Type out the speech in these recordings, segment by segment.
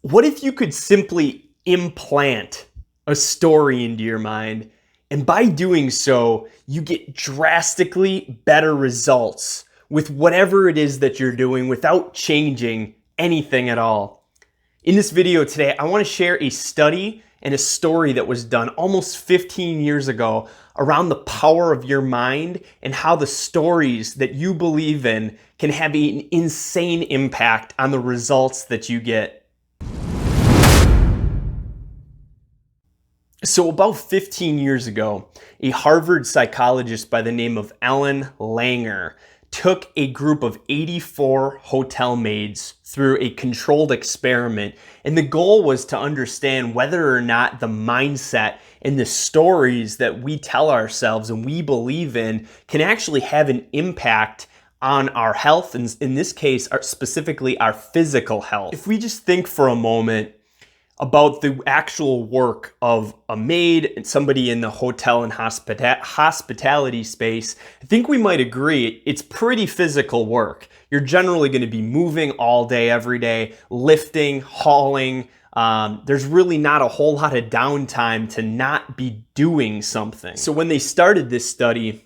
What if you could simply implant a story into your mind, and by doing so, you get drastically better results with whatever it is that you're doing without changing anything at all? In this video today, I want to share a study and a story that was done almost 15 years ago around the power of your mind and how the stories that you believe in can have an insane impact on the results that you get. So about 15 years ago, a Harvard psychologist by the name of Ellen Langer took a group of 84 hotel maids through a controlled experiment, and the goal was to understand whether or not the mindset and the stories that we tell ourselves and we believe in can actually have an impact on our health, and in this case, specifically our physical health. If we just think for a moment about the actual work of a maid and somebody in the hotel and hospitality space, I think we might agree it's pretty physical work. You're generally going to be moving all day, every day, lifting, hauling. There's really not a whole lot of downtime to not be doing something. So when they started this study,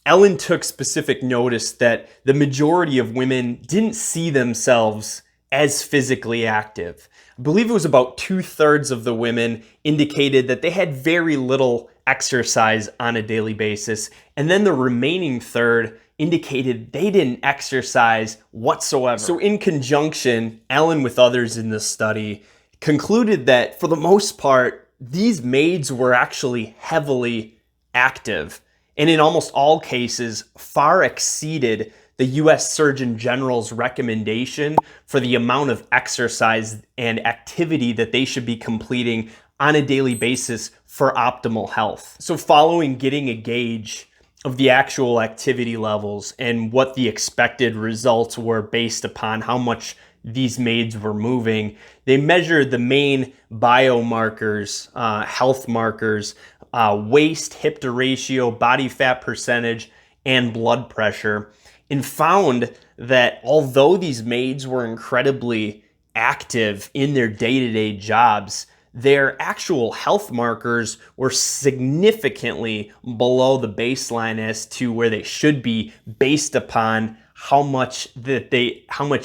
Ellen took specific notice that the majority of women didn't see themselves as physically active. I believe it was about 2/3 of the women indicated that they had very little exercise on a daily basis, and then the remaining third indicated they didn't exercise whatsoever. So in conjunction, Ellen with others in the study concluded that for the most part, these maids were actually heavily active, and in almost all cases far exceeded the U.S. Surgeon General's recommendation for the amount of exercise and activity that they should be completing on a daily basis for optimal health. So following getting a gauge of the actual activity levels and what the expected results were based upon how much these maids were moving, they measured the main biomarkers, health markers, waist, hip to ratio, body fat percentage, and blood pressure, and found that although these maids were incredibly active in their day-to-day jobs, their actual health markers were significantly below the baseline as to where they should be based upon how much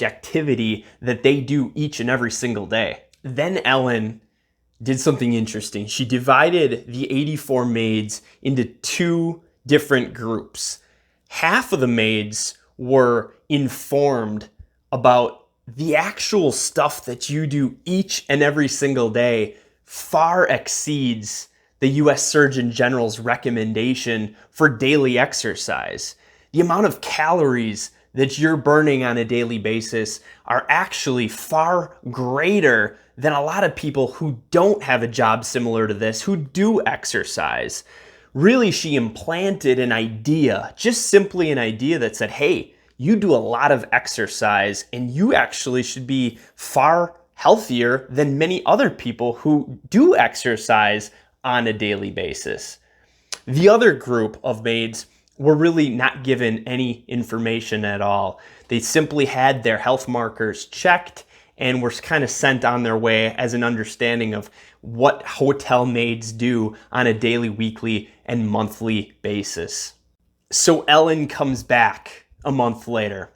activity that they do each and every single day. Then Ellen did something interesting. She divided the 84 maids into two different groups. Half of the maids were informed about the actual stuff that you do each and every single day far exceeds the U.S. Surgeon General's recommendation for daily exercise. The amount of calories that you're burning on a daily basis are actually far greater than a lot of people who don't have a job similar to this, who do exercise. Really, she implanted an idea, just simply an idea that said, hey, you do a lot of exercise and you actually should be far healthier than many other people who do exercise on a daily basis. The other group of maids were really not given any information at all. They simply had their health markers checked and were kind of sent on their way as an understanding of what hotel maids do on a daily, weekly, and monthly basis. So Ellen comes back a month later.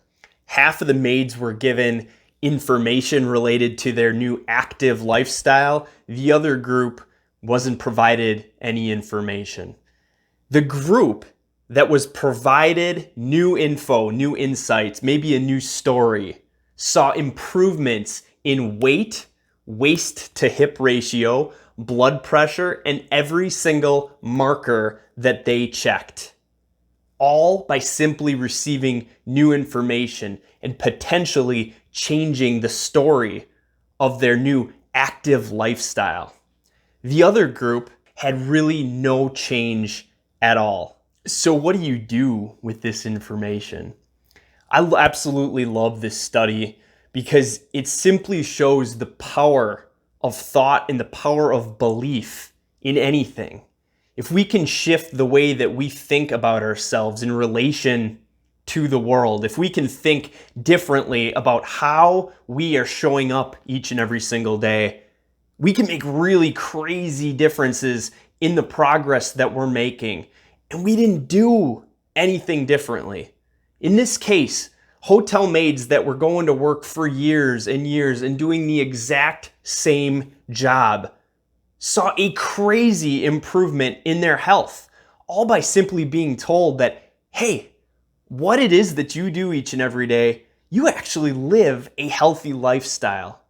Half of the maids were given information related to their new active lifestyle. The other group wasn't provided any information. The group that was provided new info, new insights, maybe a new story, saw improvements in weight, waist to hip ratio, blood pressure, and every single marker that they checked. All by simply receiving new information and potentially changing the story of their new active lifestyle. The other group had really no change at all. So what do you do with this information? I absolutely love this study because it simply shows the power of thought and the power of belief in anything. If we can shift the way that we think about ourselves in relation to the world, if we can think differently about how we are showing up each and every single day, we can make really crazy differences in the progress that we're making. And we didn't do anything differently. In this case, hotel maids that were going to work for years and years and doing the exact same job saw a crazy improvement in their health, all by simply being told that, hey, what it is that you do each and every day, you actually live a healthy lifestyle.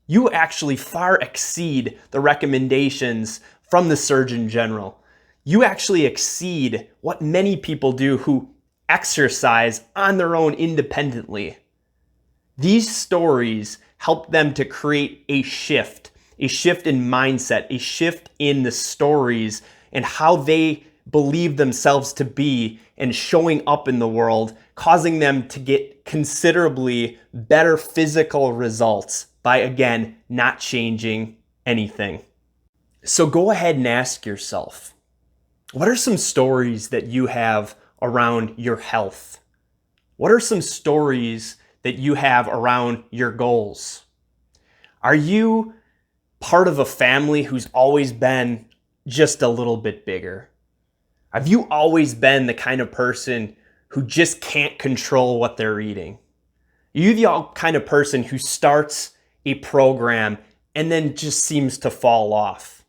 You actually far exceed the recommendations from the Surgeon General. You actually exceed what many people do who exercise on their own independently. These stories help them to create a shift in mindset, a shift in the stories and how they believe themselves to be and showing up in the world, causing them to get considerably better physical results by, again, not changing anything. So go ahead and ask yourself, what are some stories that you have around your health? What are some stories that you have around your goals? Are you part of a family who's always been just a little bit bigger? Have you always been the kind of person who just can't control what they're eating? Are you the kind of person who starts a program and then just seems to fall off?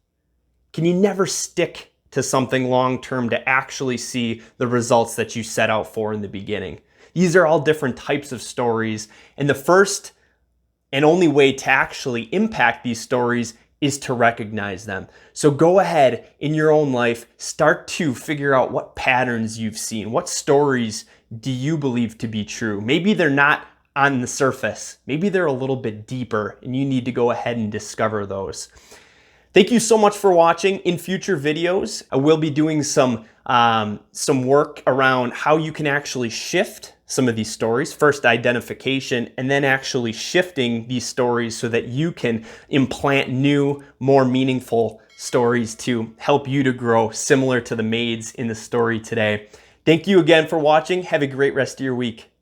Can you never stick to something long term to actually see the results that you set out for in the beginning? These are all different types of stories, and the first and only way to actually impact these stories is to recognize them. So go ahead in your own life, start to figure out what patterns you've seen. What stories do you believe to be true? Maybe they're not on the surface. Maybe they're a little bit deeper, and you need to go ahead and discover those. Thank you so much for watching. In future videos, I will be doing some work around how you can actually shift some of these stories. First, identification, and then actually shifting these stories so that you can implant new, more meaningful stories to help you to grow, similar to the maids in the story today. Thank you again for watching. Have a great rest of your week.